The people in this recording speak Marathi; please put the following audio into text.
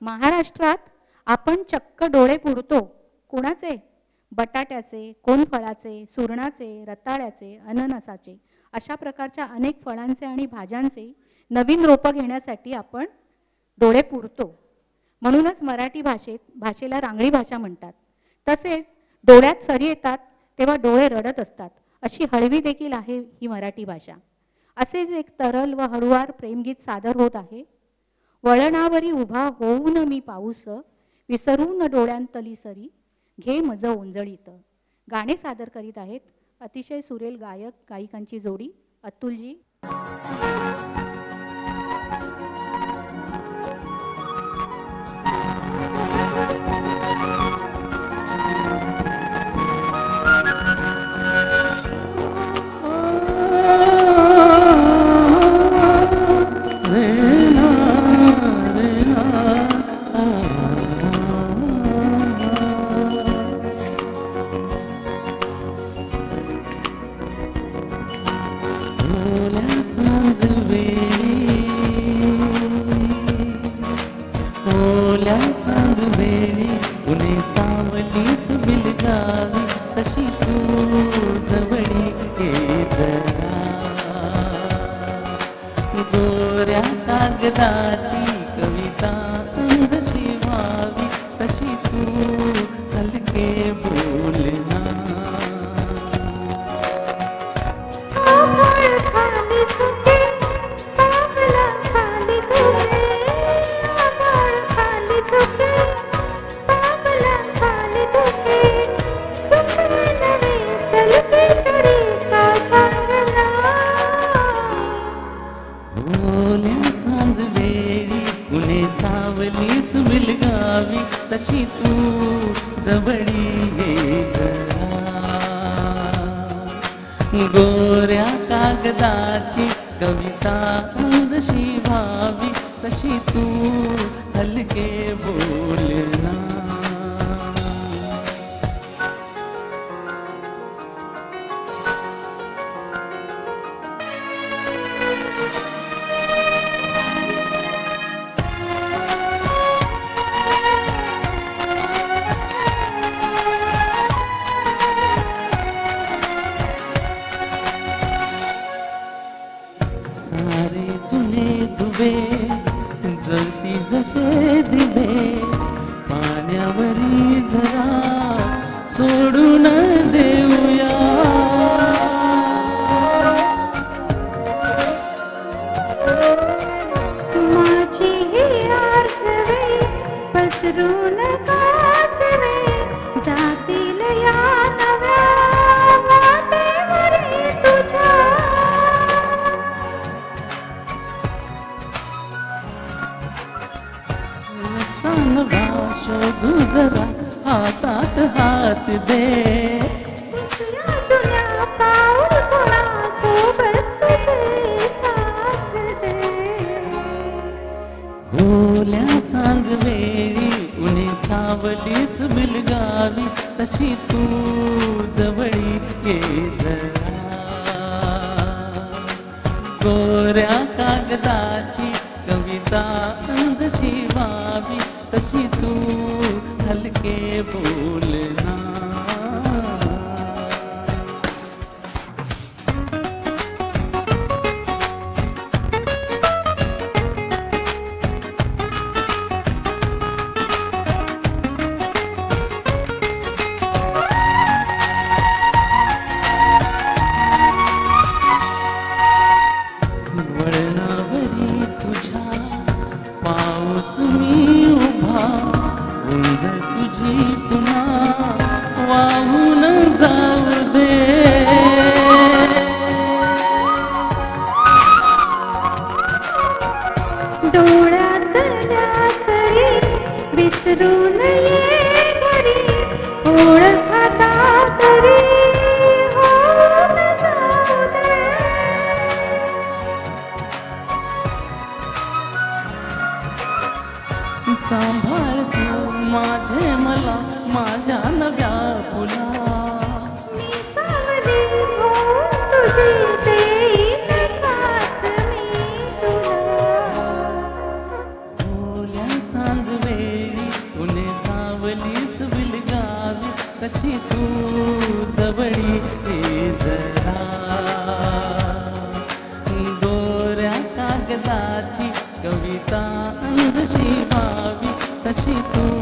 महाराष्ट्रात आपण चक्क डोळे पुरतो. कोणाचे? बटाट्याचे, कोण फळाचे, सुरणाचे, रताळ्याचे, अननसाचे, अशा प्रकारच्या अनेक फळांचे आणि भाज्यांचे नवीन रोपं घेण्यासाठी आपण डोळे पुरतो. म्हणूनच मराठी भाषेला रांगडी भाषा म्हणतात. तसेच डोळ्यात सरी येतात तेव्हा डोळे रडत असतात, अशी हळवी देखील आहे ही मराठी भाषा. असेच एक तरल व हळुवार प्रेमगीत सादर होत आहे. वळणावरी उभा होऊन मी पाऊस, विसरून डोळ्यांतली सरी, घे मज ओंजळीत. गाणे सादर करीत आहेत अतिशय सुरेल गायक गायिकांची जोडी अतुलजी. सांज वे तशी तू जवळी ये जरा दोऱ्या कागदाची कविता अंधशी व्हावी तशी तू